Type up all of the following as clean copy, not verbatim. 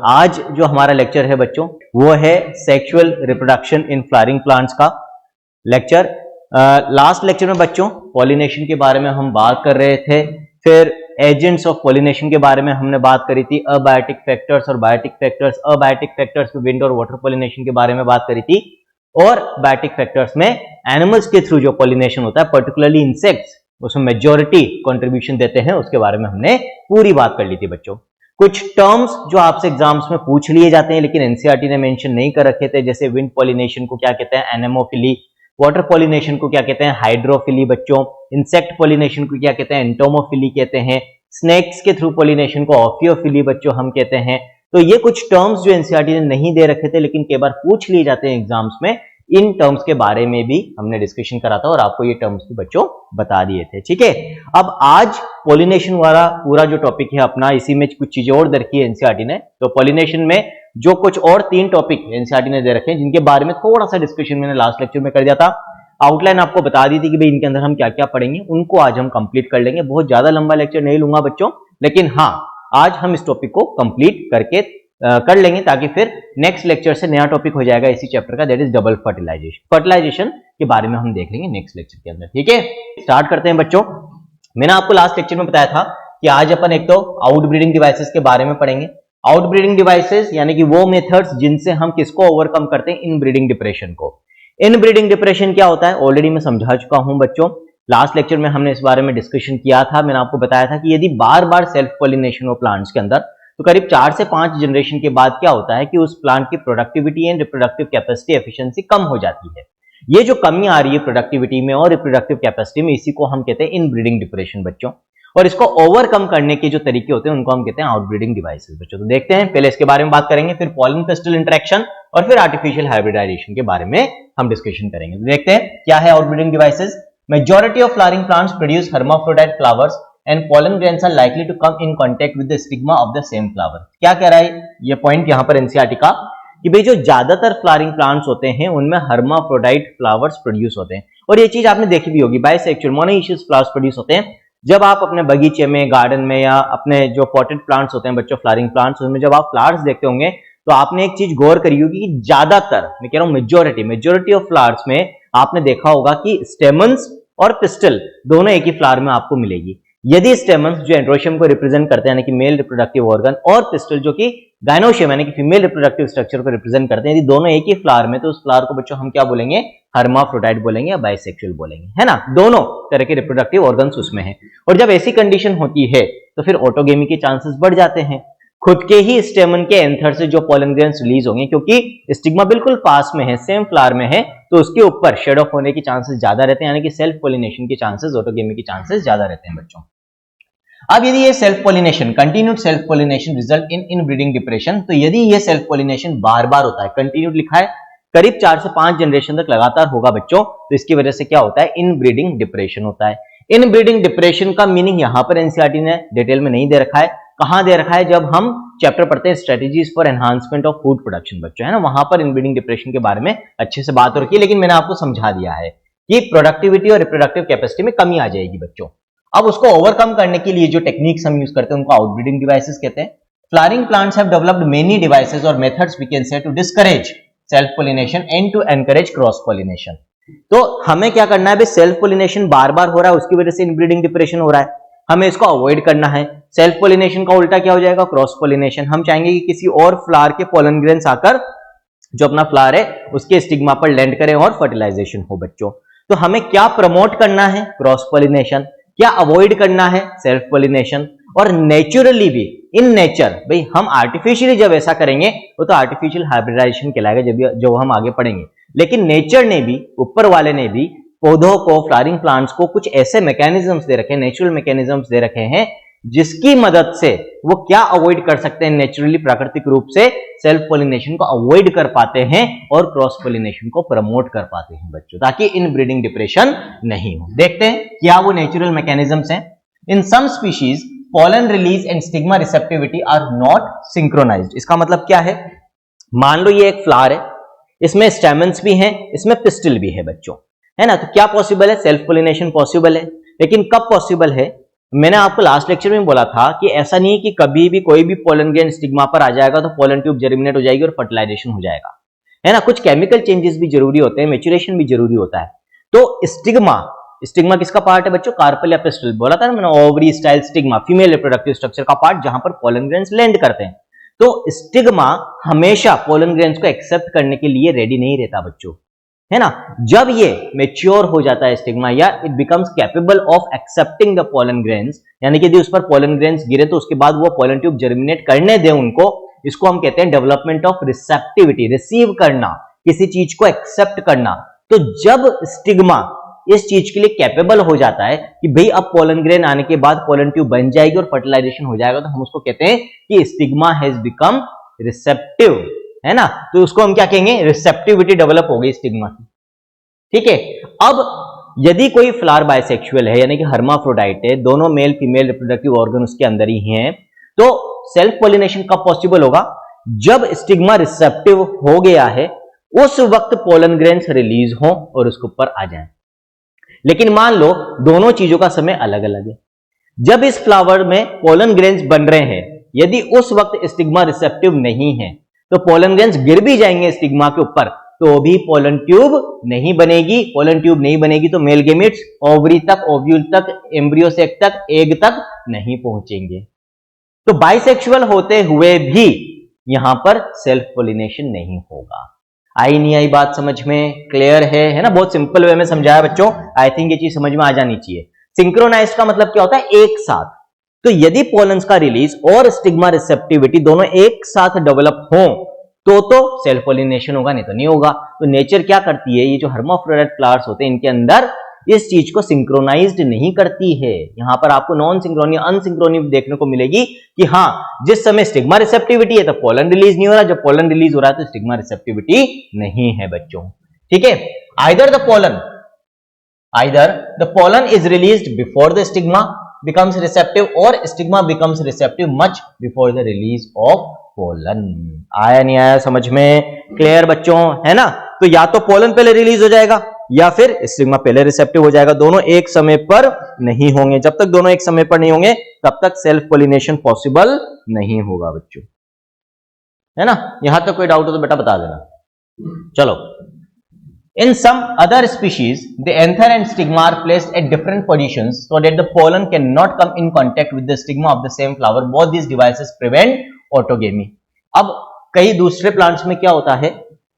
आज जो हमारा लेक्चर है बच्चों वो है sexual reproduction in flowering plants का लेक्चर। लास्ट लेक्चर में बच्चों पॉलिनेशन के बारे में हम बात कर रहे थे, फिर एजेंट्स ऑफ पॉलिनेशन के बारे में हमने बात करी थी, अबायोटिक फैक्टर्स और बायोटिक फैक्टर्स। अबायोटिक फैक्टर्स में विंड और वाटर पॉलिनेशन के बारे में बात करी थी, और बायोटिक फैक्टर्स में एनिमल्स के थ्रू जो पॉलिनेशन होता है, पर्टिकुलरली इंसेक्ट्स, उसमें मेजॉरिटी कंट्रीब्यूशन देते हैं, उसके बारे में हमने पूरी बात कर ली थी बच्चों। कुछ टर्म्स जो आपसे एग्जाम्स में पूछ लिए जाते हैं लेकिन एनसीईआरटी ने मेंशन नहीं कर रखे थे, जैसे विंड पॉलिनेशन को क्या कहते हैं, एनेमोफिली। वाटर पॉलिनेशन को क्या कहते हैं, हाइड्रोफिली बच्चों। इंसेक्ट पॉलिनेशन को क्या कहते हैं, एंटोमोफिली कहते हैं। स्नेक्स के थ्रू पॉलिनेशन को ऑफियोफिली बच्चों हम कहते हैं। तो ये कुछ टर्म्स जो एनसीईआरटी ने नहीं दे रखे थे लेकिन कई बार पूछ लिए जाते हैं एग्जाम्स में, इन टर्म्स के बारे में भी हमने डिस्कशन करा था और आपको ये टर्म्स भी बच्चों बता दिए थे। ठीक है, अब आज पॉलिनेशन वाला पूरा जो टॉपिक है अपना, इसी में कुछ चीजें और रखी है एनसीईआरटी ने। तो पॉलिनेशन में जो कुछ और 3 टॉपिक एनसीईआरटी ने दे रखे हैं जिनके बारे में थोड़ा सा डिस्कशन मैंने लास्ट लेक्चर में कर दिया था, आउटलाइन आपको बता दी थी कि भाई इनके अंदर हम क्या क्या पढ़ेंगे, उनको आज हम कंप्लीट कर लेंगे। बहुत ज्यादा लंबा लेक्चर नहीं लूंगा बच्चों, लेकिन हाँ आज हम इस टॉपिक को कंप्लीट करके कर लेंगे ताकि फिर नेक्स्ट लेक्चर से नया टॉपिक हो जाएगा इसी चैप्टर का, that is double fertilization. Fertilization के बारे में हम देख लेंगे नेक्स्ट लेक्चर के अंदर। ठीक है, स्टार्ट करते हैं बच्चों। मैंने आपको लास्ट लेक्चर में बताया था कि आज अपन एक तो आउटब्रीडिंग डिवाइसेस के बारे में पढ़ेंगे। आउटब्रीडिंग डिवाइसेस यानी कि वो मेथड्स जिनसे हम किसको ओवरकम करते हैं, इनब्रीडिंग डिप्रेशन को। इनब्रीडिंग डिप्रेशन क्या होता है ऑलरेडी मैं समझा चुका हूं बच्चों। लास्ट लेक्चर में हमने इस बारे में डिस्कशन किया था। मैंने आपको बताया था कि यदि बार बार सेल्फ पॉलिनेशन हो प्लांट्स के अंदर, तो करीब 4 से 5 जनरेशन के बाद क्या होता है कि उस प्लांट की productivity and reproductive capacity efficiency कम हो जाती है। ये जो कमी आ रही है प्रोडक्टिविटी में और रिप्रोडक्टिव कैपेसिटी में, इसी को हम कहते हैं इनब्रीडिंग डिप्रेशन बच्चों। और इसको ओवरकम करने के जो तरीके होते हैं उनको हम कहते हैं आउटब्रीडिंग डिवाइसेस बच्चों। तो देखते हैं, पहले इसके बारे में बात करेंगे, फिर पॉलन पेस्टल इंटरेक्शन और फिर आर्टिफिशियल हाइब्रिडाइजेशन के बारे में हम डिस्कशन करेंगे। तो देखते हैं क्या है outbreeding devices. Majority of flowering plants produce hermaphrodite flowers and pollen grains are likely to come in contact with the stigma of the same flower। क्या कह रहा है ये पॉइंट यहाँ पर एनसीईआरटी का कि भाई जो ज्यादातर फ्लावरिंग प्लांट्स होते हैं उनमें हर्माफ्रोडाइट फ्लावर्स प्रोड्यूस होते हैं। और ये चीज आपने देखी भी होगी, बाइसेक्सुअल मोनोइशियस फ्लावर्स प्रोड्यूस होते हैं। जब आप अपने बगीचे में, गार्डन में या अपने जो पॉटेड प्लांट्स होते हैं बच्चों, फ्लावरिंग प्लांट्स, उनमें जब आप फ्लावर्स देखते होंगे तो आपने एक चीज गौर करी होगी कि ज्यादातर, मैं कह रहा हूं मेजोरिटी ऑफ फ्लावर्स में आपने देखा होगा कि स्टेमन्स और पिस्टल दोनों एक ही फ्लावर में आपको मिलेगी। यदि स्टेमन्स जो एंड्रोशियम को रिप्रेजेंट करते हैं यानी कि मेल रिप्रोडक्टिव ऑर्गन, और पिस्टल जो कि गायनोशियम यानी कि फीमेल रिप्रोडक्टिव स्ट्रक्चर को रिप्रेजेंट करते हैं, यदि दोनों एक ही फ्लावर में, तो उस फ्लावर को बच्चों हम क्या बोलेंगे, हर्माफ्रोडाइट बोलेंगे या बाइसेक्सुअल बोलेंगे, है ना। दोनों तरह के रिप्रोडक्टिव ऑर्गन्स उसमें हैं। और जब ऐसी कंडीशन होती है तो फिर ऑटोगेमी के चांसेस बढ़ जाते हैं। खुद के ही स्टेमन के एंथर से जो पॉलन ग्रेन्स रिलीज होंगे, क्योंकि स्टिग्मा बिल्कुल पास में है, सेम फ्लावर में है, तो उसके ऊपर शेड ऑफ होने के चांसेस ज्यादा रहते हैं, यानी कि सेल्फ पॉलिनेशन के चांसेस, ऑटोगेमी के चांसेस ज्यादा रहते हैं बच्चों। अब यदि ये self pollination, continued self pollination result in inbreeding depression, तो यदि ये सेल्फ पॉलिनेशन बार बार होता है, कंटिन्यूड लिखा है, करीब 4 से 5 जनरेशन तक लगातार होगा बच्चों, तो इसकी वजह से क्या होता है, इनब्रीडिंग डिप्रेशन होता है। इनब्रीडिंग डिप्रेशन का मीनिंग यहां पर एनसीईआरटी ने डिटेल में नहीं दे रखा है। कहां दे रखा है, जब हम चैप्टर पढ़ते हैं strategies for enhancement of food production बच्चों, है ना, वहां पर इनब्रीडिंग डिप्रेशन के बारे में अच्छे से बात हो रखी है। लेकिन मैंने आपको समझा दिया है कि प्रोडक्टिविटी और रिप्रोडक्टिव कैपेसिटी में कमी आ जाएगी बच्चों। अब उसको ओवरकम करने के लिए जो टेक्निक्स हम यूज करते हैं उनको आउटब्रीडिंग डिवाइसेस कहते हैं। Flowering plants have developed many devices और methods we can say to discourage self pollination and to encourage cross pollination. तो हमें क्या करना है, सेल्फ पॉलिनेशन बार बार हो रहा है, उसकी वजह से इनब्रीडिंग डिप्रेशन हो रहा है, हमें इसको अवॉइड करना है। सेल्फ पॉलिनेशन का उल्टा क्या हो जाएगा, क्रॉस पॉलिनेशन। हम चाहेंगे कि किसी और फ्लावर के पॉलन ग्रेन्स आकर जो अपना फ्लावर है उसके स्टिग्मा पर लैंड करें और फर्टिलाइजेशन हो बच्चों। तो हमें क्या प्रमोट करना है, क्रॉस पॉलिनेशन। क्या अवॉइड करना है, सेल्फ पॉलिनेशन। और नेचुरली भी, इन नेचर, भाई हम आर्टिफिशियली जब ऐसा करेंगे वो तो आर्टिफिशियल हाइब्रिडाइजेशन कहलाएगा, जो हम आगे पढ़ेंगे। लेकिन नेचर ने भी, ऊपर वाले ने भी पौधों को, फ्लावरिंग प्लांट्स को कुछ ऐसे मैकेनिज्म्स दे रखे हैं, नेचुरल मैकेनिज्म्स दे रखे हैं, जिसकी मदद से वो क्या अवॉइड कर सकते हैं, नेचुरली, प्राकृतिक रूप से सेल्फ पॉलिनेशन को अवॉइड कर पाते हैं और क्रॉस पॉलिनेशन को प्रमोट कर पाते हैं बच्चों, ताकि इनब्रीडिंग डिप्रेशन नहीं हो। देखते हैं क्या वो नेचुरल मैकेनिज्म्स हैं। In some species pollen release and stigma receptivity are not synchronized। इसका मतलब क्या है, मान लो ये एक फ्लावर है, इसमें स्टेमन्स भी हैं, इसमें पिस्टल भी है बच्चों, है ना। तो क्या पॉसिबल है, सेल्फ पॉलिनेशन पॉसिबल है, लेकिन कब पॉसिबल है, मैंने आपको लास्ट लेक्चर में बोला था कि ऐसा नहीं कि कभी भी कोई भी पोलन ग्रेन स्टिग्मा पर आ जाएगा तो पोलन ट्यूब जर्मिनेट हो जाएगी और फर्टिलाइजेशन हो जाएगा, है ना। कुछ केमिकल चेंजेस भी जरूरी होते हैं, मैच्योरेशन भी जरूरी होता है। तो स्टिग्मा, स्टिग्मा किसका पार्ट है बच्चों? कार्पेल या पिस्टल, बोला था ना मैंने, ovary style stigma, female reproductive structure का पार्ट जहां पर पोलन ग्रेन्स लैंड करते हैं। तो स्टिग्मा हमेशा पोलन ग्रेन्स को एक्सेप्ट करने के लिए रेडी नहीं रहता बच्चों, है ना। जब ये मेच्योर हो जाता है स्टिग्मा, या it becomes capable of accepting the pollen grains, यानी कि यदि उस पर पोलन ग्रेन्स गिरे तो उसके बाद वो पोलन ट्यूब जर्मिनेट करने दे उनको, इसको हम कहते हैं डेवलपमेंट ऑफ रिसेप्टिविटी, रिसीव करना, किसी चीज को एक्सेप्ट करना। तो जब स्टिग्मा इस चीज के लिए कैपेबल हो जाता है कि भाई अब पोलन ग्रेन आने के बाद पोलन ट्यूब बन जाएगी और फर्टिलाइजेशन हो जाएगा, तो हम उसको कहते हैं कि स्टिग्मा हैज बिकम रिसेप्टिव, है ना। तो उसको हम क्या कहेंगे? रिसेप्टिविटी डेवलप हो गई स्टिग्मा की, ठीक है। अब यदि कोई फ्लावर बाइसेक्सुअल है, यानी कि हर्माफ्रोडाइट है, दोनों मेल फीमेल रिप्रोडक्टिव ऑर्गन उसके अंदर ही हैं, तो सेल्फ पॉलिनेशन कब पॉसिबल होगा? जब स्टिग्मा रिसेप्टिव हो गया है, उस वक्त पोलन ग्रेन्स रिलीज हो और उसके ऊपर आ जाए। लेकिन मान लो दोनों चीजों का समय अलग अलग है। जब इस फ्लावर में पोलन ग्रेन्स बन रहे हैं, यदि उस वक्त स्टिग्मा रिसेप्टिव नहीं है तो पोलन ग्रेन्स गिर भी जाएंगे स्टिग्मा के ऊपर, तो भी पोलन ट्यूब नहीं बनेगी। पोलन ट्यूब नहीं बनेगी तो मेल गेमेट्स ओवरी तक, ओव्यूल तक, एम्ब्रियो सेक तक, एग तक नहीं पहुंचेंगे। तो बाइसेक्सुअल होते हुए भी यहां पर सेल्फ पॉलिनेशन नहीं होगा। आई नहीं आई बात समझ में? क्लियर है ना। बहुत सिंपल वे में समझाया बच्चों, आई थिंक ये चीज समझ में आ जानी चाहिए। सिंक्रोनाइज का मतलब क्या होता है? एक साथ। तो यदि पोलन्स का रिलीज और स्टिग्मा रिसेप्टिविटी दोनों एक साथ डेवलप हो तो सेल्फ पॉलिनेशन होगा, नहीं तो नहीं होगा। तो नेचर क्या करती है, ये जो हर्माफ्रोडाइट फ्लावर्स होते हैं इनके अंदर इस चीज को सिंक्रोनाइज्ड नहीं करती है। यहां पर आपको नॉन सिंक्रोनी, अनसिंक्रोनी देखने को मिलेगी कि हाँ, जिस समय स्टिग्मा रिसेप्टिविटी है तो पोलन रिलीज नहीं हो रहा, जब पोलन रिलीज हो रहा है तो स्टिग्मा रिसेप्टिविटी नहीं है बच्चों, ठीक है। Either the pollen is released before the stigma becomes receptive और stigma becomes receptive much before the release of pollen। आया नहीं आया समझ में? क्लियर बच्चों, है ना। तो या तो पोलन पहले रिलीज हो जाएगा या फिर स्टिग्मा पहले रिसेप्टिव हो जाएगा, दोनों एक समय पर नहीं होंगे। जब तक दोनों एक समय पर नहीं होंगे तब तक सेल्फ पॉलिनेशन पॉसिबल नहीं होगा बच्चों, है ना। यहां तक कोई डाउट हो तो बेटा बता देना। चलो, in some other species the anther and stigma are placed at different positions so that the pollen cannot come in contact with the stigma of the same flower। both these devices prevent autogamy। अब कई दूसरे plants में क्या होता है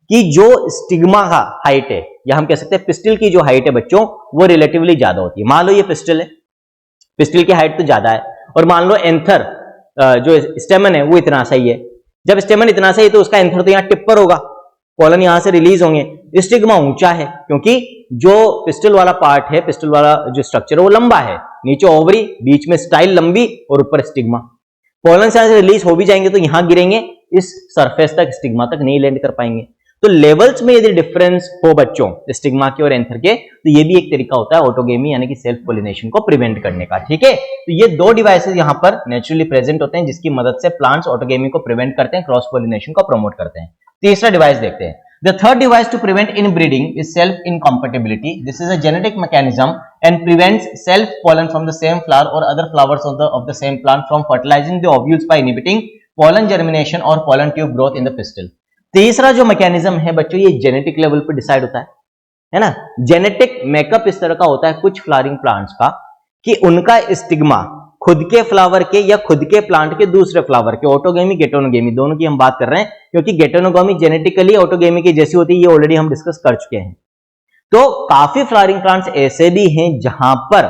कि जो stigma का हाइट है, या हम कह सकते हैं पिस्टिल की जो हाइट है बच्चों, वो रिलेटिवली ज्यादा होती है। मान लो ये पिस्टिल है, पिस्टिल की हाइट तो ज्यादा है, और मान लो एंथर जो स्टेमन है वो इतना सा ही है। जब स्टेमन इतना सा ही तो उसका एंथर तो यहाँ टिप पर होगा, पोलन यहां से रिलीज होंगे। स्टिग्मा ऊंचा है क्योंकि जो पिस्टल वाला पार्ट है, पिस्टल वाला जो स्ट्रक्चर है वो लंबा है, नीचे ओवरी, बीच में स्टाइल लंबी और ऊपर स्टिग्मा। पोलन से रिलीज हो भी जाएंगे तो यहां गिरेंगे, इस सरफेस तक, स्टिग्मा तक नहीं लैंड कर पाएंगे। तो लेवल्स में यदि डिफरेंस हो बच्चों स्टिग्मा के और एंथर के, तो ये भी एक तरीका होता है ऑटोगेमी यानी कि सेल्फ पॉलिनेशन को प्रिवेंट करने का, ठीक है। तो ये दो डिवाइसेस यहां पर नेचुरली प्रेजेंट होते हैं जिसकी मदद से प्लांट्स ऑटोगेमी को प्रिवेंट करते हैं, क्रॉस पॉलिनेशन को प्रमोट करते हैं। तीसरा डिवाइस देखते हैं। The third device to prevent inbreeding is self-incompatibility। This is a genetic mechanism and prevents self-pollen from the same flower or other flowers of the same plant from fertilizing the ovules by inhibiting pollen germination or pollen tube growth in the pistil। तीसरा जो mechanism है बच्चों, ये genetic level पे decide होता है ना। Genetic makeup इस तरह का होता है कुछ फ्लावरिंग प्लांट्स का कि उनका स्टिग्मा खुद के फ्लावर के या खुद के प्लांट के दूसरे फ्लावर के, ऑटोगेमी गेटोनोगेमी दोनों की हम बात कर रहे हैं, क्योंकि गेटोनोगेमी जेनेटिकली ऑटोगेमी की जैसी होती है, ये ऑलरेडी हम डिस्कस कर चुके हैं। तो काफी फ्लावरिंग प्लांट्स ऐसे भी हैं जहां पर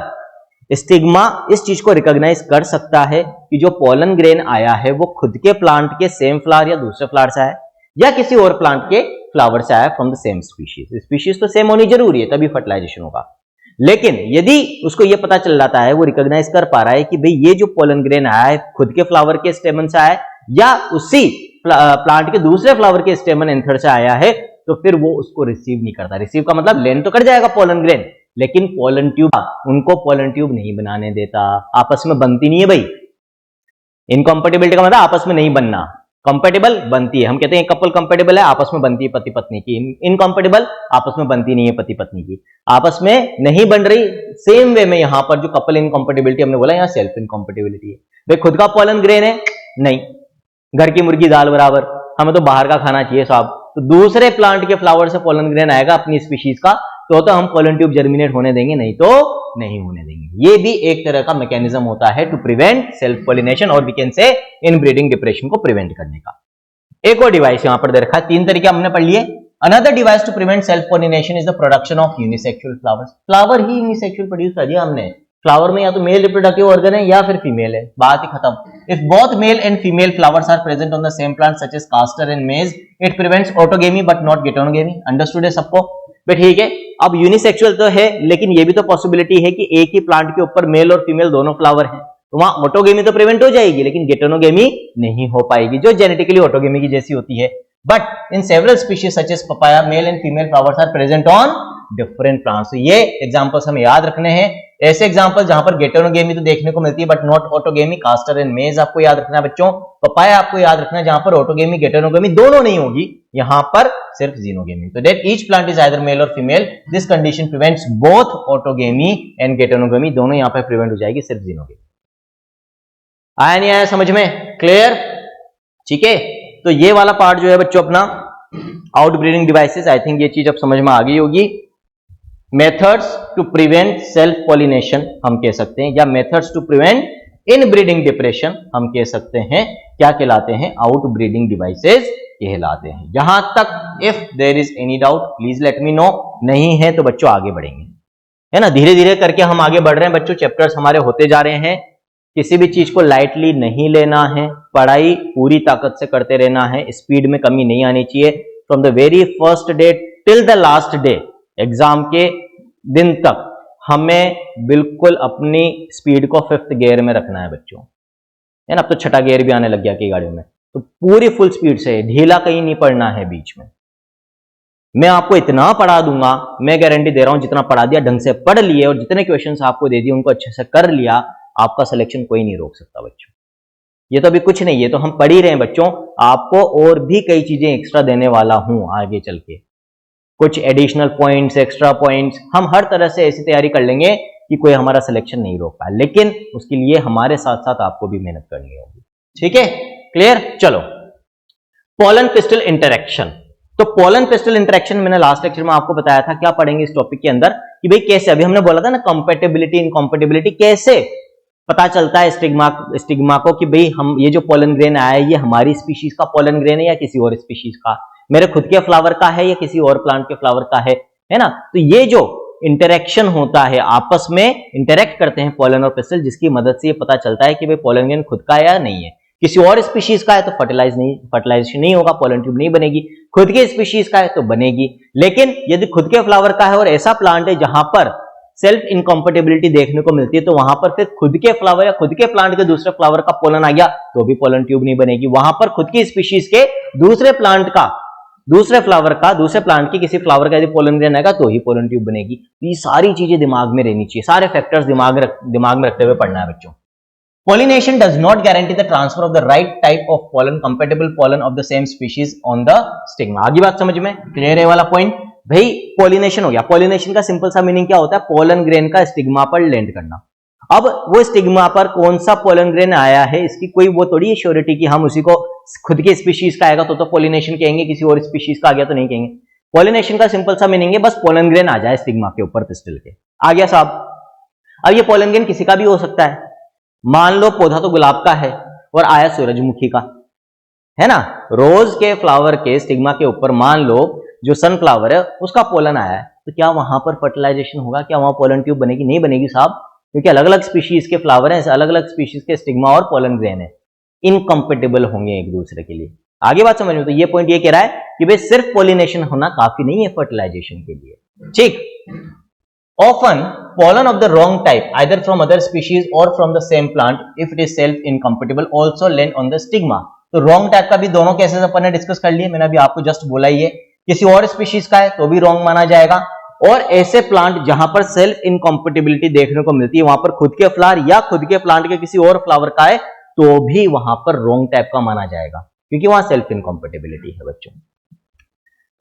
स्टिग्मा इस चीज को रिकॉग्नाइज कर सकता है कि जो पोलन ग्रेन आया है वो खुद के प्लांट के सेम फ्लावर या दूसरे फ्लावर से आया, या किसी और प्लांट के फ्लावर से आया from the same species. Species तो सेम होनी जरूरी है तभी फर्टिलाइजेशन होगा। लेकिन यदि उसको यह पता चल जाता है, वो रिकॉग्नाइज कर पा रहा है कि भाई ये जो पोलन ग्रेन आया है खुद के फ्लावर के स्टेमन से आया है या उसी प्लांट के दूसरे फ्लावर के स्टेमन एंथर से आया है, तो फिर वो उसको रिसीव नहीं करता। रिसीव का मतलब लैंड तो कर जाएगा पोलन ग्रेन, लेकिन पोलन ट्यूब उनको पोलन ट्यूब नहीं बनाने देता, आपस में बनती नहीं है भाई। इनकॉम्पेटिबिलिटी का मतलब आपस में नहीं बनना, कंपेटेबल बनती है, हम कहते हैं कपल कंपेटेबल है, आपस में बनती है पति पत्नी की। इनकंपेटेबल आपस में बनती नहीं है पति पत्नी की, आपस में नहीं बन रही। सेम वे में यहां पर जो कपल इनकंपेटेबिलिटी हमने बोला, यहां सेल्फ इनकंपेटेबिलिटी है। भाई खुद का पॉलन ग्रेन है नहीं, घर की मुर्गी दाल बराबर, हमें तो बाहर का खाना चाहिए साहब। तो दूसरे प्लांट के फ्लावर से पॉलन ग्रेन आएगा अपनी स्पीशीज का, तो हम पॉलन ट्यूब जर्मिनेट होने देंगे, नहीं तो नहीं होने देंगे। ये भी एक तरह का मैकेनिज्म होता है टू प्रिवेंट सेल्फ पॉलिनेशन, और we can say inbreeding depression को प्रिवेंट करने का। एक और डिवाइस यहां पर दे रखा है, 3 तरीके हमने पढ़ लिए। Another device to prevent self pollination is the production of unisexual flowers. Flower ही यूनिसेक्सुअल प्रोड्यूस कर दिया हमने। फ्लावर में या तो मेल रिप्रोडक्टिव ऑर्गन है या फिर फीमेल है, बात ही खत्म। If both male and female flowers are present on the same plant such as castor and maize, it prevents autogamy but not geitonogamy. Understood है सबको? ठीक है। अब यूनिसेक्सुअल तो है, लेकिन ये भी तो पॉसिबिलिटी है कि एक ही प्लांट के ऊपर मेल और फीमेल दोनों फ्लावर हैं, तो वहां ऑटोगेमी तो प्रिवेंट हो जाएगी, लेकिन गेटोनोगेमी नहीं हो पाएगी, जो जेनेटिकली ऑटोगेमी की जैसी होती है। But in several species such as papaya, male and female flowers are present on different plants. तो ये एग्जांपल्स हमें याद रखने हैं, ऐसे एग्जांपल जहां पर गेटोनोगेमी तो देखने को मिलती है but not autogamy. Castor and maize आपको याद रखना है बच्चों। पपाया आपको याद रखना है जहां पर ऑटोगेमी गेटोनोगेमी दोनों नहीं होगी, यहां पर सिर्फ जीनोगेमी। तो that each plant is either male or female, this condition prevents both autogamy and geitonogamy, दोनों यहां पर प्रिवेंट हो जाएगी, सिर्फ जीनोगेमी। आया नहीं आया समझ में? क्लियर? ठीक है। तो ये वाला पार्ट जो है बच्चों अपना आउटब्रीडिंग डिवाइसेस, आई थिंक ये चीज अब समझ में आ गई होगी। Methods to prevent self pollination हम कह सकते हैं, या methods to prevent inbreeding depression हम कह सकते हैं, क्या कहलाते हैं? आउटब्रीडिंग डिवाइसेस कहलाते हैं। यहां तक if there is any doubt please let me know, नहीं है तो बच्चों आगे बढ़ेंगे, है ना। धीरे धीरे करके हम आगे बढ़ रहे हैं बच्चों, चैप्टर्स हमारे होते जा रहे हैं। किसी भी चीज को लाइटली नहीं लेना है, पढ़ाई पूरी ताकत से करते रहना है, स्पीड में कमी नहीं आनी चाहिए। From the very first day till the last day, exam के दिन तक हमें बिल्कुल अपनी स्पीड को 5th गियर में रखना है बच्चों, है ना। अब तो 6ठा गियर भी आने लग गया कई गाड़ियों में, तो पूरी फुल स्पीड से, ढीला कहीं नहीं पड़ना है बीच में। मैं आपको इतना पढ़ा दूंगा, मैं गारंटी दे रहा हूं, जितना पढ़ा दिया ढंग से पढ़ लिए और जितने क्वेश्चंस आपको दे दिए उनको अच्छे से कर लिया, आपका सिलेक्शन कोई नहीं रोक सकता बच्चों। ये तो अभी कुछ नहीं, ये तो हम पढ़ ही रहे हैं बच्चों। आपको और भी कई चीजें एक्स्ट्रा देने वाला हूं आगे चल के, कुछ एडिशनल पॉइंट्स, एक्स्ट्रा पॉइंट्स, हम हर तरह से ऐसी तैयारी कर लेंगे कि कोई हमारा सिलेक्शन नहीं रोक पाए, लेकिन उसके लिए हमारे साथ साथ आपको भी मेहनत करनी होगी। ठीक है? क्लियर? चलो, पोलन पिस्टल इंटरेक्शन। तो पोलन पिस्टल इंटरेक्शन मैंने लास्ट लेक्चर में आपको बताया था, क्या पढ़ेंगे इस टॉपिक के अंदर कि भाई कैसे, अभी हमने बोला था ना कंपैटिबिलिटी इनकंपैटिबिलिटी, कैसे पता चलता है स्टिग्मा को कि भाई हम ये जो पोलन ग्रेन आया है ये हमारी स्पीशीज का पोलन ग्रेन है या किसी और स्पीशीज का, मेरे खुद के फ्लावर का है या किसी और प्लांट के फ्लावर का है ना। तो ये जो इंटरेक्शन होता है, आपस में इंटरेक्ट करते हैं पोलन और पिस्टल, जिसकी मदद से ये पता चलता है कि भाई पोलन ग्रेन खुद का है या नहीं है। किसी और स्पीशीज का है तो फर्टिलाइजेशन नहीं होगा, पोलन ट्यूब नहीं बनेगी। खुद के स्पीशीज का है तो बनेगी। लेकिन यदि खुद के फ्लावर का है और ऐसा प्लांट है जहां पर सेल्फ इनकंपैटिबिलिटी देखने को मिलती है, तो वहां पर फिर खुद के फ्लावर या खुद के प्लांट के दूसरे फ्लावर का पोलन आ गया तो भी पोलन ट्यूब नहीं बनेगी। वहां पर खुद की स्पीशीज के दूसरे प्लांट का, दूसरे फ्लावर का, दूसरे प्लांट की किसी फ्लावर का यदि पोलन ग्रेन आएगा तो ही पोलन ट्यूब बनेगी। तो ये सारी चीजें दिमाग में रहनी चाहिए, सारे फैक्टर्स दिमाग में रखते हुए पढ़ना है बच्चों। Pollination does not guarantee the transfer of the right type of pollen, compatible pollen of the same species on the stigma. आगे बात समझ में क्लियर है वाला पॉइंट? भाई पॉलिनेशन हो गया। पॉलिनेशन का सिंपल सा मीनिंग क्या होता है? पोलन ग्रेन का स्टिग्मा पर लैंड करना। अब वो स्टिग्मा पर कौन सा पोलन ग्रेन आया है, इसकी कोई वो थोड़ी श्योरिटी कि हम उसी को खुद के स्पीशीज का आएगा तो पॉलिनेशन कहेंगे, किसी और स्पीशीज का आ गया तो नहीं कहेंगे। पॉलिनेशन का सिंपल सा मीनिंग है बस पोलन ग्रेन आ जाए स्टिग्मा के ऊपर, पिस्टल के आ गया साहब। अब ये पोलन ग्रेन किसी का भी हो सकता है। मान लो पौधा तो गुलाब का है और आया सूरजमुखी का, है ना। रोज के फ्लावर के स्टिग्मा के ऊपर मान लो जो सनफ्लावर है उसका पोलन आया है, तो क्या वहां पर फर्टिलाइजेशन होगा? क्या वहां पोलन ट्यूब बनेगी? नहीं बनेगी साहब, क्योंकि अलग अलग स्पीशीज के फ्लावर हैं, अलग अलग स्पीशीज के स्टिग्मा और पोलन ग्रेन है, इनकम्पेटिबल होंगे एक दूसरे के लिए। आगे बात समझ में? तो ये पॉइंट ये कह रहा है कि भाई सिर्फ पोलिनेशन होना काफी नहीं है फर्टिलाइजेशन के लिए। ठीक। Often pollen of the wrong type either from other species or from the same plant if it is self incompatible also land on the stigma। तो wrong type का भी दोनों केसेस अपन ने डिस्कस कर लिए, मैंने अभी आपको जस्ट बोला ही है। किसी और स्पीशीज का है तो भी wrong माना जाएगा, और ऐसे प्लांट जहां पर सेल्फ इनकम्पेटिबिलिटी देखने को मिलती है, वहां पर खुद के फ्लावर या खुद के प्लांट के किसी और फ्लावर का है तो भी वहां पर wrong टाइप का माना जाएगा। क्योंकि वहां सेल्फ इनकॉम्पेटिबिलिटी है बच्चों।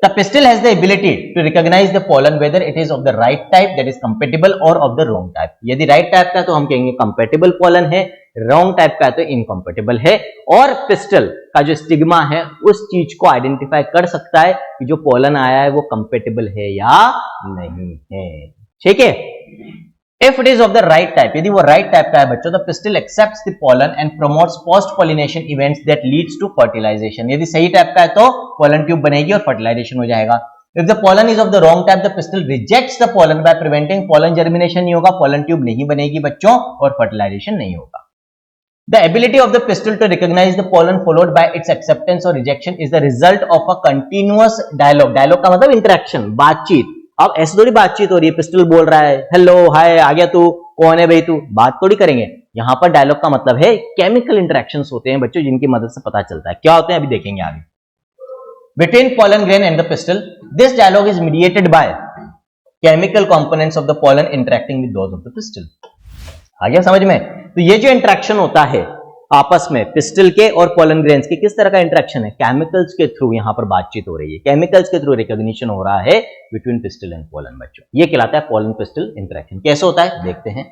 The pistil has the ability to recognize the pollen whether it is of the right type, that is compatible, or of the wrong type. यदि right type का है तो हम कहेंगे compatible pollen है, wrong type का है तो incompatible है, और pistil का जो स्टिग्मा है उस चीज को आइडेंटिफाई कर सकता है कि जो pollen आया है वो compatible है या नहीं है। ठीक है, If it is of the right type, यदि वो right type का है बच्चों, the pistil accepts the pollen and promotes post pollination events that leads to fertilization. यदि सही type का है तो pollen tube बनेगी और fertilization हो जाएगा। If the pollen is of the wrong type, the pistil rejects the pollen by preventing pollen germination नहीं होगा, pollen tube नहीं बनेगी बच्चों और fertilization नहीं होगा। The ability of the pistil to recognize the pollen followed by its acceptance or rejection is the result of a continuous dialogue. Dialogue का मतलब interaction, बातचीत। अब ऐसे थोड़ी बातचीत हो रही है, पिस्टल बोल रहा है हेलो हाय आ गया तू, कौन है भाई तू, बात थोड़ी करेंगे। यहां पर डायलॉग का मतलब है केमिकल इंटरेक्शंस होते हैं बच्चों, जिनकी मदद से पता चलता है क्या होते हैं, अभी देखेंगे आगे। Between pollen grain and the pistil, this dialogue is mediated by chemical components of the pollen interacting with those of the pistil. आ गया समझ में? तो ये जो इंटरेक्शन होता है आपस में पिस्टल के और पोलन ग्रेन्स के, किस तरह का इंटरेक्शन है, केमिकल्स के थ्रू यहां पर बातचीत हो रही है, केमिकल्स के थ्रू रिकॉग्निशन हो रहा है बिटवीन पिस्टल एंड पोलन बच्चों। ये कहलाता है पोलन पिस्टल इंटरेक्शन। कैसे होता है देखते हैं।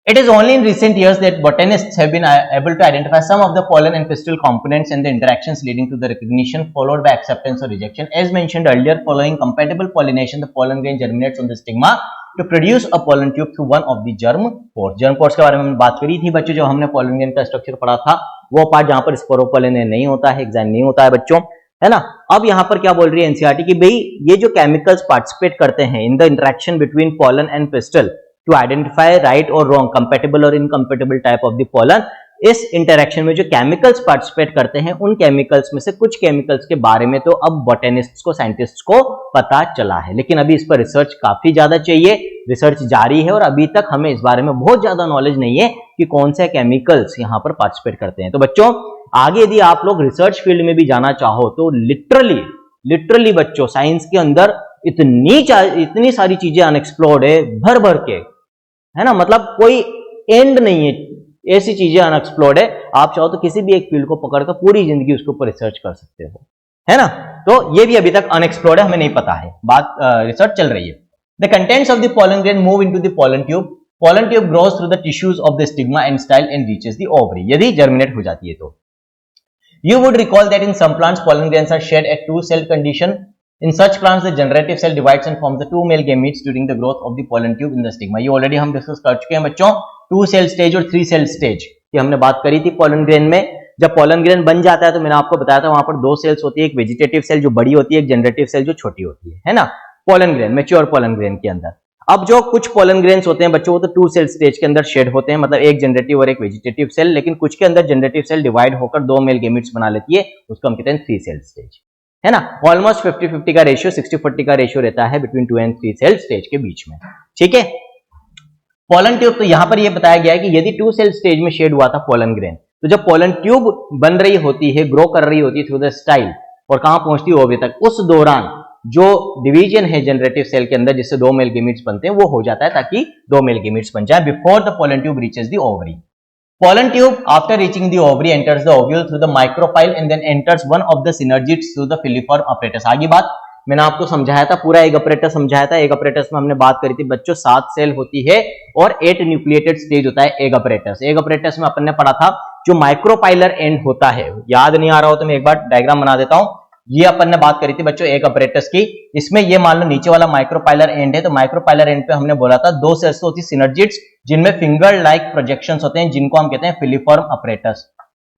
It is only in recent years that botanists have been able to identify some of the pollen and pistil components and the interactions leading to the recognition followed by acceptance or rejection. As mentioned earlier, following compatible pollination, the pollen grain germinates on the stigma to produce a pollen tube through one of the germ pores. Germ pores के बारे में हमने बात करी थी बच्चों, जो हमने pollen grain का स्ट्रक्चर पढ़ा था, वो पार्ट जहां पर स्पोरोपोलेन नहीं होता है, एक्साइन नहीं होता है बच्चों, है ना। अब यहां पर क्या बोल रही है एनसीईआरटी कि भाई ये जो केमिकल्स पार्टिसिपेट करते हैं in the interaction between pollen and pistil to identify right और रॉन्ग, कंपेटेबल और incompatible type of the pollen, इस इंटरेक्शन में जो केमिकल्स पार्टिसिपेट करते हैं उन केमिकल्स में से कुछ केमिकल्स के बारे में तो अब बॉटनिस्ट्स को, साइंटिस्ट्स को पता चला है, लेकिन अभी इस पर रिसर्च काफी ज्यादा चाहिए, रिसर्च जारी है और अभी तक हमें इस बारे में बहुत ज्यादा नॉलेज नहीं है कि कौन से केमिकल्स यहां पर पार्टिसिपेट करते हैं। तो बच्चों आगे यदि आप लोग रिसर्च फील्ड में भी जाना चाहो तो लिटरली बच्चों साइंस के अंदर इतनी सारी चीजें अनएक्सप्लोर्ड है, भर भर के, है ना, मतलब कोई एंड नहीं है, ऐसी चीजें अनएक्सप्लोर्ड है। आप चाहो तो किसी भी एक फील्ड को पकड़कर पूरी जिंदगी उसके ऊपर रिसर्च कर सकते हो, है ना। तो ये भी अभी तक अनएक्सप्लोर्ड है, हमें नहीं पता है, बात रिसर्च चल रही है। The contents of the pollen grain move into the pollen tube. Pollen tube grows through the tissues of the stigma and style and reaches the ovary. यदि जर्मिनेट हो जाती है तो। You would recall that in some plants pollen grains are shed at two-celled condition. In such plants, the generative cell divides and forms the two male gametes during the growth of the pollen tube in the stigma. ये already हम discuss कर चुके हैं बच्चों, 2-cell stage और 3-cell stage की हमने बात करी थी pollen grain में। जब pollen grain बन जाता है तो मैंने आपको बताया था वहां पर 2 सेल्स होती है, एक वेजिटेटिव सेल जो बड़ी होती है, एक जनरेटिव सेल जो छोटी होती है ना, pollen grain, mature pollen grain के अंदर। अब जो कुछ pollen grains होते हैं बच्चों वो तो 2-cell स्टेज के अंदर शेड होते हैं, मतलब एक जनरेटिव और एक वेजिटेटिव सेल, लेकिन कुछ के अंदर जनरेटिव सेल डिवाइड होकर 2 मेल गेमेट्स बना लेती है, उसको हम कहते हैं 3-cell स्टेज, है ना। ऑलमोस्ट 50-50 का रेशियो, 60-40 का रेशियो रहता है बिटवीन 2 and 3-cell स्टेज के बीच में, ठीक है। पोलन ट्यूब, तो यहां पर यह बताया गया है कि यदि 2-cell स्टेज में शेड हुआ था पोलन ग्रेन, तो जब पोलन ट्यूब बन रही होती है, ग्रो कर रही होती है थ्रू द स्टाइल और कहां पहुंचती है ओवरी तक, उस दौरान जो डिवीजन है जनरेटिव सेल के अंदर जिससे 2 मेल गेमेट्स बनते हैं वो हो जाता है ताकि 2 मेल गेमेट्स बन जाए before the pollen tube reaches the ovary. Pollen tube after reaching the ovary enters the ovule through the micropyle and then enters one of the synergids through the filiform apparatus. आगे बात मैंने आपको समझाया था, पूरा egg apparatus समझाया था। Egg apparatus में हमने बात करी थी बच्चों 7 सेल होती है और 8 न्यूक्लिएटेड स्टेज होता है एग अपरेटस। एग अपरेटस में अपन ने पढ़ा था जो माइक्रोपाइलर एंड होता है, याद नहीं आ रहा हो तो मैं एक बार डायग्राम बना देता हूं। ये अपन ने बात करी थी बच्चों एग अपरेटस की, इसमें ये मान लो नीचे वाला माइक्रोपाइलर एंड है, तो माइक्रोपाइलर एंड पे हमने बोला था 2 सेल्स होती सिनर्जिड्स जिनमें फिंगर लाइक प्रोजेक्शंस होते हैं जिनको हम कहते हैं फिलीफॉर्म अपरेटस,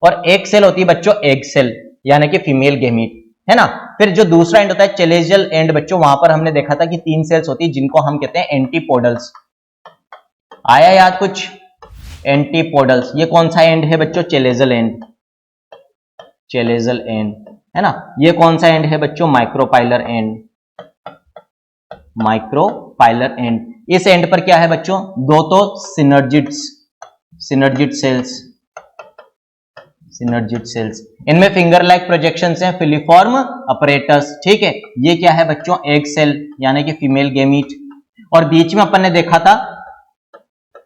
और एक सेल होती है बच्चों एग सेल यानी कि फीमेल गेमीट, है ना। फिर जो दूसरा एंड होता है चेलेजल एंड बच्चों, वहां पर हमने देखा था कि 3 सेल्स होती है जिनको हम कहते हैं एंटीपोडल्स। आया याद कुछ? एंटीपोडल्स। ये कौन सा एंड है बच्चों? चेलेजल एंड, चेलेजल एंड, है ना। ये कौन सा एंड है बच्चों? Micropylar and, micropylar and. इस एंड पर क्या है बच्चों? 2 तो synergids, synergid cells, synergid cells, इनमें फिंगर लाइक प्रोजेक्शंस हैं, फिलीफॉर्म अपरेटस, ठीक है। ये क्या है बच्चों? एग सेल यानी कि फीमेल गेमीट, और बीच में अपन ने देखा था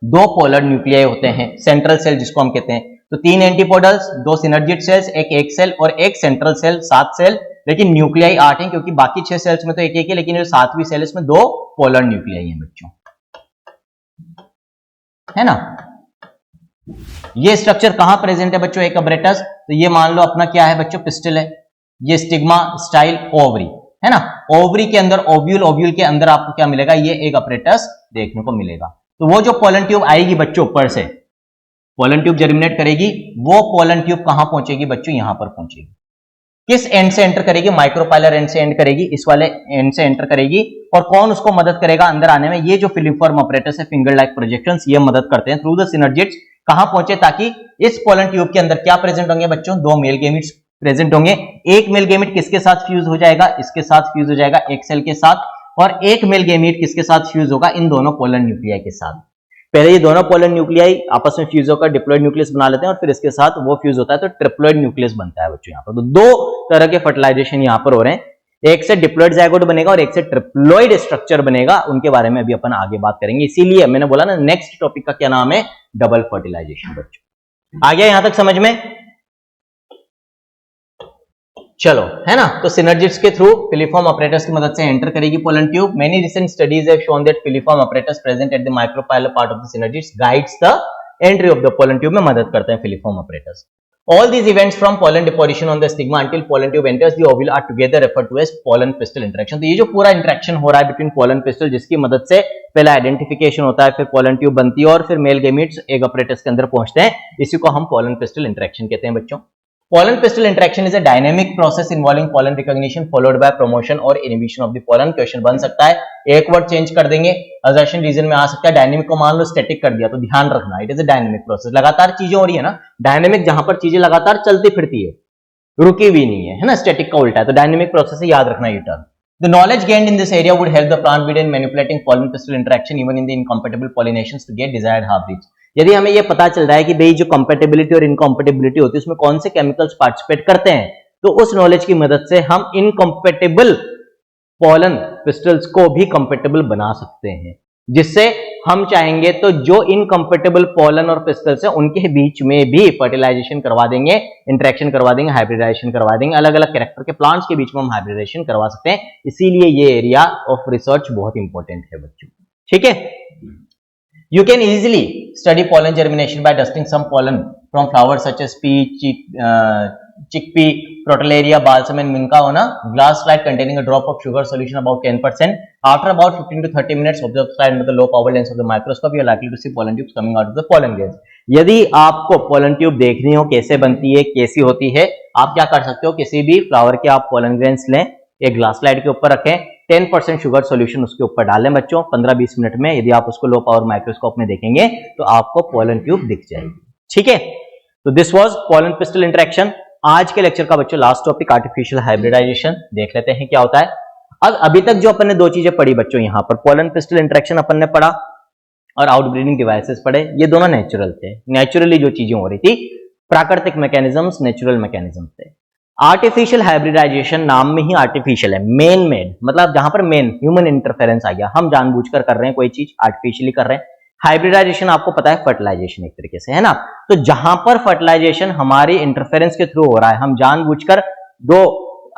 2 पोलर न्यूक्लियाई होते हैं, सेंट्रल सेल जिसको हम कहते हैं। तो 3 एंटीपोडल्स, 2 सिनर्जिड सेल्स, एक सेल और एक सेंट्रल सेल, 7 सेल, लेकिन न्यूक्लियाई 8 हैं क्योंकि बाकी 6 सेल्स में तो एक है, लेकिन जो 7वीं सेल इसमें 2 पोलर न्यूक्लियाई हैं बच्चों, है ना। ये स्ट्रक्चर कहां प्रेजेंट है बच्चों, एक अब्रेटस, तो ये मान लो अपना क्या है बच्चों, पिस्टल है। ये स्टिग्मा, स्टाइल, ओवरी, है ना। ओवरी के अंदर ओव्यूल, ओव्यूल के अंदर आपको क्या मिलेगा, ये एक अपरेटस देखने को मिलेगा। तो वो जो पोलन ट्यूब आएगी बच्चों ऊपर से, पोलन ट्यूब जर्मिनेट करेगी, वो पोलन ट्यूब कहां पहुंचेगी बच्चों, यहां पर पहुंचेगी। किस एंड से एंटर करेगी, माइक्रोपाइलर एंड से एंटर करेगी, इस वाले एंड से एंटर करेगी। और कौन उसको मदद करेगा अंदर आने में, ये जो फिलिफॉर्म अपरेटस है, फिंगर लाइक प्रोजेक्शंस, ये मदद करते हैं थ्रू द सिनर्जिड्स। कहां पहुंचे, ताकि इस पोलन ट्यूब के अंदर क्या प्रेजेंट होंगे बच्चों, 2 मेल गेमिट्स प्रेजेंट होंगे। एक मेल गेमिट किसके साथ फ्यूज हो जाएगा, इसके साथ फ्यूज हो जाएगा, एक सेल के साथ। और एक मेल गेमिट किसके साथ फ्यूज होगा, इन दोनों पोलर न्यूक्लियाई के साथ। पहले ये दोनों पोलर न्यूक्लियाई आपस में फ्यूज होकर डिप्लॉइड न्यूक्लियस बना लेते हैं और फिर इसके साथ वो फ्यूज होता है तो ट्रिप्लॉइड न्यूक्लियस बनता है बच्चों। यहाँ पर तो 2 तरह के फर्टिलाइजेशन यहाँ पर हो रहे हैं, एक से डिप्लॉइड जाइगोट बनेगा और एक से ट्रिप्लॉइड स्ट्रक्चर बनेगा। उनके बारे में अभी अपन आगे बात करेंगे, इसीलिए मैंने बोला ना नेक्स्ट टॉपिक का क्या नाम है, डबल फर्टिलाइजेशन बच्चों। आ गया यहां तक समझ में, चलो, है ना। तो सिनर्जिड्स के थ्रू फिलिफॉर्म अपरेटस की मदद से एंटर करेगी pollen tube. Many recent studies have shown that filiform apparatus present at the micropylar part of the synergids guides the entry of the pollen tube, में मदद करते हैं filiform apparatus. All these events from pollen deposition on the stigma until pollen tube enters the ovule are together referred to as pollen pistil interaction। तो ये जो पूरा interaction हो रहा है बिटवीन पोलन पिस्टल, जिसकी मदद से पहला आइडेंटिफिकेशन होता है, फिर पोलन ट्यूब बनती है और फिर मेल गेमीट्स एग अपरेटस के अंदर पहुंचते हैं, इसी को हम पोलन पिस्टल इंटरेक्शन कहते हैं बच्चों। Pollen pistil interaction is a dynamic process involving pollen recognition followed by promotion और inhibition of the pollen। Question बन सकता है, एक वर्ड चेंज कर देंगे, असर्शन रीजन में आ सकता है। डायनेमिक को मान लो स्टैटिक कर दिया, तो ध्यान रखना it is a dynamic process, लगातार चीजें हो रही है ना। डायनेमिक जहां पर चीजें लगातार चलती फिरती है, रुकी हुई नहीं है ना। स्टैटिक का उल्टा है, तो डायनेमिक प्रोसेस है, याद रखना ये term. The knowledge gained in this area would help the plant breeder in manipulating pollen pistil interaction even in the incompatible pollinations to get desired half-reach। यदि हमें यह पता चल रहा है कि भाई जो कंपेटेबिलिटी और इनकम्पेटेबिलिटी होती है उसमें कौन से केमिकल्स पार्टिसिपेट करते हैं, तो उस नॉलेज की मदद से हम इनकम्पेटेबल पोलन पिस्टल्स को भी कंपेटेबल बना सकते हैं, जिससे हम चाहेंगे तो जो इनकम्पेटेबल पोलन और पिस्टल्स हैं उनके बीच में भी फर्टिलाइजेशन करवा देंगे, इंटरेक्शन करवा देंगे, हाइब्रिडाइजेशन करवा देंगे। अलग अलग कैरेक्टर के प्लांट्स के बीच में हम हाइब्रिडाइजेशन करवा सकते हैं, इसीलिए ये एरिया ऑफ रिसर्च बहुत इंपॉर्टेंट है बच्चों, ठीक है। You can easily study pollen germination by dusting some pollen from flowers such as peach, chickpea, Crotalaria, balsam and minca on a glass slide containing a drop of sugar solution about 10%. After about 15 to 30 minutes, observe the slide under the low power lens of the microscope. You are likely to see pollen tubes coming out of the pollen grains। यदि आपको pollen tube देखनी हो कैसे बनती है, कैसी होती है, आप क्या कर सकते हो, किसी भी फ्लावर के आप pollen grains लें, एक ग्लास स्लाइड के ऊपर रखें, 10% शुगर सॉल्यूशन उसके ऊपर डालें बच्चों, 15-20 मिनट में यदि आप उसको लो पावर माइक्रोस्कोप में देखेंगे तो आपको पोलन ट्यूब दिख जाएगी, ठीक है। तो this was pollen pistol interaction. आज के लेक्चर का बच्चों लास्ट टॉपिक आर्टिफिशियल हाइब्रिडाइजेशन, देख लेते हैं क्या होता है। अब अभी तक जो अपन ने 2 चीजें पढ़ी बच्चों, यहां पर पोलन पिस्टल इंटरेक्शन अपन ने पढ़ा और आउटब्रीडिंग डिवाइसेस पढ़े, ये दोनों नेचुरल थे, नेचुरली जो चीजें हो रही थी, प्राकृतिक मैकेनिज्म्स, नेचुरल मैकेनिज्म थे। आर्टिफिशियल हाइब्रिडाइजेशन नाम में ही आर्टिफिशियल है, मेन मेड, मतलब जहां पर मेन ह्यूमन इंटरफेरेंस आ गया, हम जानबूझकर कर रहे हैं कोई चीज, आर्टिफिशियली कर रहे हैं। हाइब्रिडाइजेशन आपको पता है फर्टिलाइजेशन एक तरीके से, है ना। तो जहां पर फर्टिलाइजेशन हमारी इंटरफेरेंस के थ्रू हो रहा है, हम जानबूझकर 2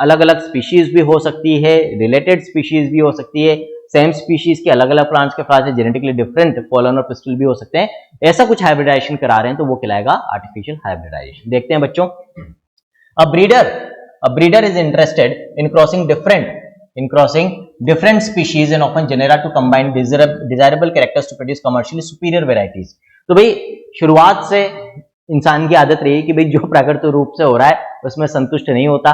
अलग अलग स्पीशीज भी हो सकती है, रिलेटेड स्पीशीज भी हो सकती है, सेम स्पीशीज के अलग अलग प्लांट्स के फ्लावर से जेनेटिकली डिफरेंट पोलन और पिस्टल भी हो सकते हैं, ऐसा कुछ हाइब्रिडाइजेशन करा रहे हैं तो वो कहलाएगा आर्टिफिशियल हाइब्रिडाइजेशन। देखते हैं बच्चों, A breeder is interested in crossing different species and often genera to combine desirable characters to produce commercially superior varieties। तो भाई शुरुआत से इंसान की आदत रही है कि भाई जो प्राकृतिक रूप से हो रहा है उसमें संतुष्ट नहीं होता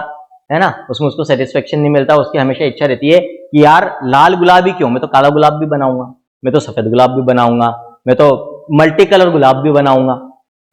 है ना, उसमें उसको सेटिस्फेक्शन नहीं मिलता, उसकी हमेशा इच्छा रहती है कि यार लाल गुलाब ही क्यों, मैं तो काला गुलाब भी बनाऊंगा, मैं तो सफेद गुलाब भी बनाऊंगा, मैं तो मल्टी कलर गुलाब भी बनाऊंगा,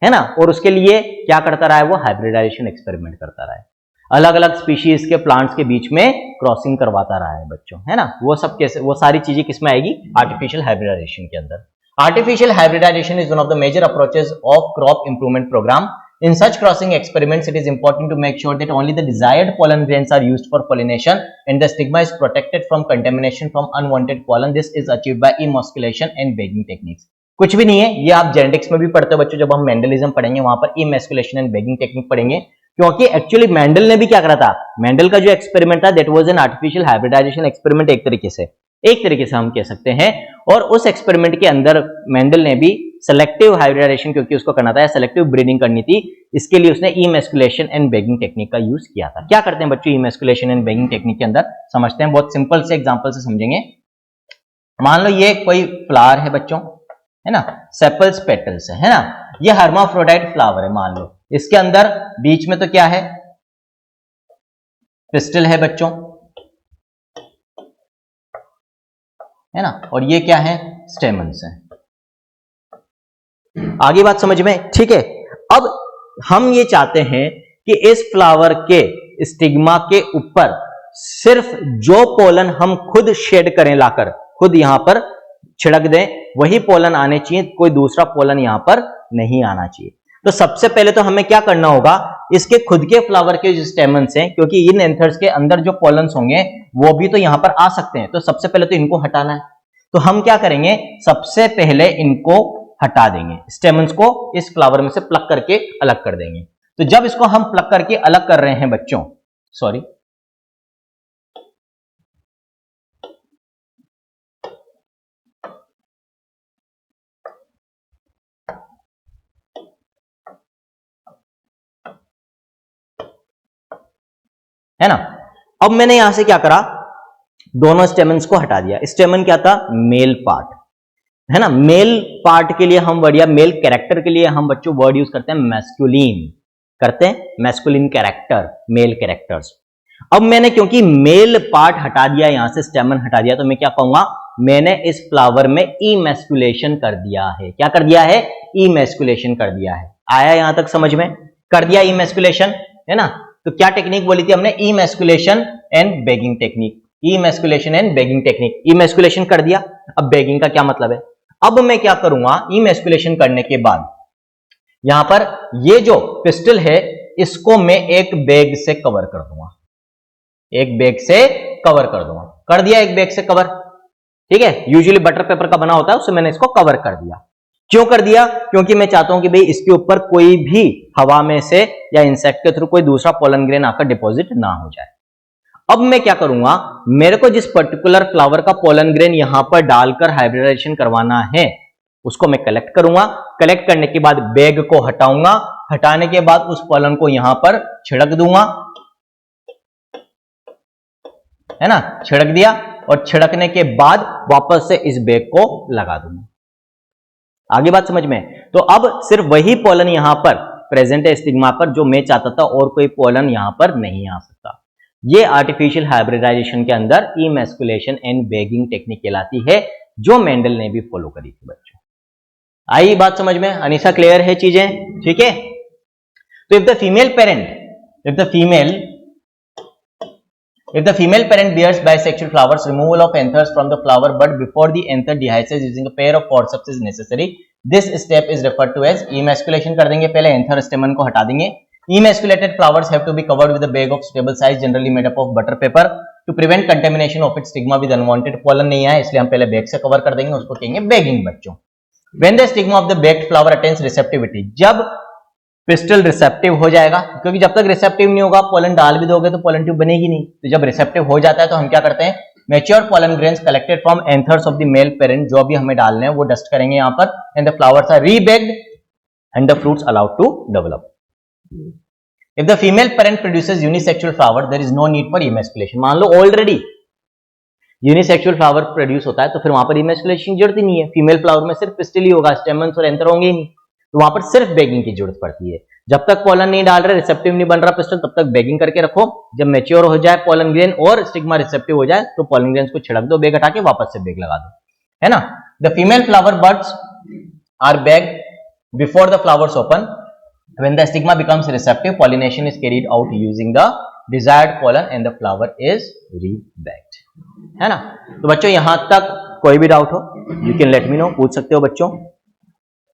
है ना। और उसके लिए क्या करता रहा है, वो हाइब्रिडाइजेशन एक्सपेरिमेंट करता रहा है, अलग अलग स्पीशीज के प्लांट्स के बीच में क्रॉसिंग करवाता रहा है बच्चों, है ना। वो सब कैसे, वो सारी चीजें किसमें आएगी, आर्टिफिशियल हाइब्रिडाइजेशन के अंदर। Artificial hybridization is one of the major approaches of crop improvement programme. In such crossing experiments, it is important to make sure that only the desired pollen grains are used for pollination and the stigma is protected from contamination from unwanted pollen. This is achieved by emasculation and bagging techniques। कुछ भी नहीं है, ये आप genetics में भी पढ़ते हो बच्चों, जब हम मेंडलिज्म पढ़ेंगे वहां पर इमैस्कुलेशन एंड बेगिंग टेक्निक पढ़ेंगे, क्योंकि एक्चुअली मेंडल ने भी क्या करा था, मेंडल का जो एक्सपेरिमेंट था that was an artificial hybridization experiment, एक तरीके से हम कह सकते हैं। और उस एक्सपेरिमेंट के अंदर मेंडल ने भी सेलेक्टिव हाइब्रिडाइजेशन, क्योंकि उसको करना था, सेलेक्टिव ब्रीडिंग करनी थी, इसके लिए उसने इमैस्कुलेशन एंड बेगिंग टेक्निक का यूज किया था। क्या करते हैं बच्चों इमैस्कुलेशन एंड बेगिंग टेक्निक के अंदर, समझते हैं, बहुत सिंपल से एग्जांपल से समझेंगे। मान लो ये कोई फ्लावर है बच्चों, है ना, सेपल्स पेटल्स है ना, ये हर्माफ्रोडाइट फ्लावर है मान लो, इसके अंदर बीच में तो क्या है, पिस्टल है बच्चों, है ना, और ये क्या है, स्टेमन्स है। आगे बात समझ में, ठीक है। अब हम ये चाहते हैं कि इस फ्लावर के स्टिग्मा के ऊपर सिर्फ जो पोलन हम खुद शेड करें, लाकर खुद यहां पर छिड़क दें, वही पोलन आने चाहिए, कोई दूसरा पोलन यहां पर नहीं आना चाहिए। तो सबसे पहले तो हमें क्या करना होगा, इसके खुद के फ्लावर के जो स्टेमन्स हैं, क्योंकि इन एंथर्स के अंदर जो पोलन्स होंगे वो भी तो यहां पर आ सकते हैं, तो सबसे पहले तो इनको हटाना है। तो हम क्या करेंगे, सबसे पहले इनको हटा देंगे, स्टेमन्स को इस फ्लावर में से प्लग करके अलग कर देंगे। तो जब इसको हम प्लग करके अलग कर रहे हैं बच्चों, सॉरी, है ना, अब मैंने यहां से क्या करा, दोनों स्टेमन्स को हटा दिया। स्टेमन क्या था, मेल पार्ट, है ना, मेल पार्ट के लिए हम वर्ड, या मेल कैरेक्टर के लिए हम बच्चों वर्ड यूज करते हैं मैस्कुलिन, करते हैं मैस्कुलिन कैरेक्टर, मेल कैरेक्टर्स। अब मैंने क्योंकि मेल पार्ट हटा दिया, यहां से स्टेमन हटा दिया, तो मैं क्या कहूंगा, मैंने इस फ्लावर में इमैस्कुलेशन कर दिया है। क्या कर दिया है, इमैस्कुलेशन कर दिया है। आया यहां तक समझ में, कर दिया इमैस्कुलेशन, है ना। तो क्या टेक्निक बोली थी हमने, emasculation and begging technique, emasculation and begging technique. Emasculation कर दिया, अब बेगिंग का क्या मतलब है। अब मैं क्या करूंगा, इमैस्कुलेशन करने के बाद यहां पर ये जो पिस्टल है इसको मैं एक बैग से कवर कर दूंगा, एक बैग से कवर कर दूंगा, कर दिया एक बैग से कवर, ठीक है, यूजुअली बटर पेपर का बना होता है, उससे मैंने इसको कवर कर दिया। क्यों कर दिया, क्योंकि मैं चाहता हूं कि भाई इसके ऊपर कोई भी हवा में से या इंसेक्ट के थ्रू कोई दूसरा पोलन ग्रेन आकर डिपॉजिट ना हो जाए। अब मैं क्या करूंगा, मेरे को जिस पर्टिकुलर फ्लावर का पोलन ग्रेन यहां पर डालकर हाइब्रिडाइजेशन करवाना है उसको मैं कलेक्ट करूंगा। कलेक्ट करने के बाद बैग को हटाऊंगा, हटाने के बाद उस पोलन को यहां पर छिड़क दूंगा, है ना, छिड़क दिया, और छिड़कने के बाद वापस से इस बैग को लगा दूंगा। आगे बात समझ में, तो अब सिर्फ वही पोलन यहां पर प्रेजेंट है स्टिग्मा पर जो मैं चाहता था, और कोई पोलन यहां पर नहीं आ सकता। ये आर्टिफिशियल हाइब्रिडाइजेशन के अंदर इमैस्कुलेशन एंड बेगिंग टेक्निक कहलाती है, जो मेंडल ने भी फॉलो करी थी बच्चों। आई बात समझ में, अनीसा क्लियर है चीजें, ठीक है। तो if the female parent, if the female parent bears bisexual flowers, removal of anthers from the flower bud before the anther dehisces using a pair of forceps is necessary. This step is referred to as emasculation। कर देंगे, पहले anther स्टेमन को हटा देंगे। Emasculated flowers have to be covered with a bag of stable size, generally made up of butter paper, to prevent contamination of its stigma with unwanted pollen। नहीं आया इसलिए हम पहले बैग से कवर कर देंगे, उसको कहेंगे बैगिंग बच्चों। When the stigma of the baked flower attains receptivity, जब पिस्टल रिसेप्टिव हो जाएगा, क्योंकि जब तक रिसेप्टिव नहीं होगा पोलन डाल भी दोगे तो पोलन ट्यूब बनेगी नहीं, तो जब रिसेप्टिव हो जाता है तो हम क्या करते हैं, mature pollen grains collected from anthers of the male parent, जो भी हमें डालने हैं वो डस्ट करेंगे यहां पर, and the flowers are rebagged and the fruits allowed to develop. If the female parent produces unisexual flower there is no need for emasculation. मान लो ऑलरेडी यूनिसेक्सुअल फ्लावर प्रोड्यूस होता है तो फिर वहां पर इमैस्कुलेशन की जरूरत ही नहीं है, फीमेल फ्लावर में सिर्फ पिस्टिल ही होगा, स्टेमन्स और एंथर होंगे ही नहीं, तो वहां पर सिर्फ बेगिंग की जरूरत पड़ती है। जब तक पोलन नहीं डाल रहे, रिसेप्टिव नहीं बन रहा पिस्टल, तब तक बेगिंग करके रखो। जब मैच्योर हो जाए पोलन ग्रेन और स्टिग्मा रिसेप्टिव हो जाए तो पोलन ग्रेन्स को छिड़क दो, बेग हटा के वापस से बेग लगा दो, है ना। The female flower buds are bagged before the flowers open. When the stigma becomes receptive, pollination is carried out using the desired pollen and the flower is rebagged, है ना। तो बच्चों यहां तक कोई भी डाउट हो, you can let me no, पूछ सकते हो बच्चों।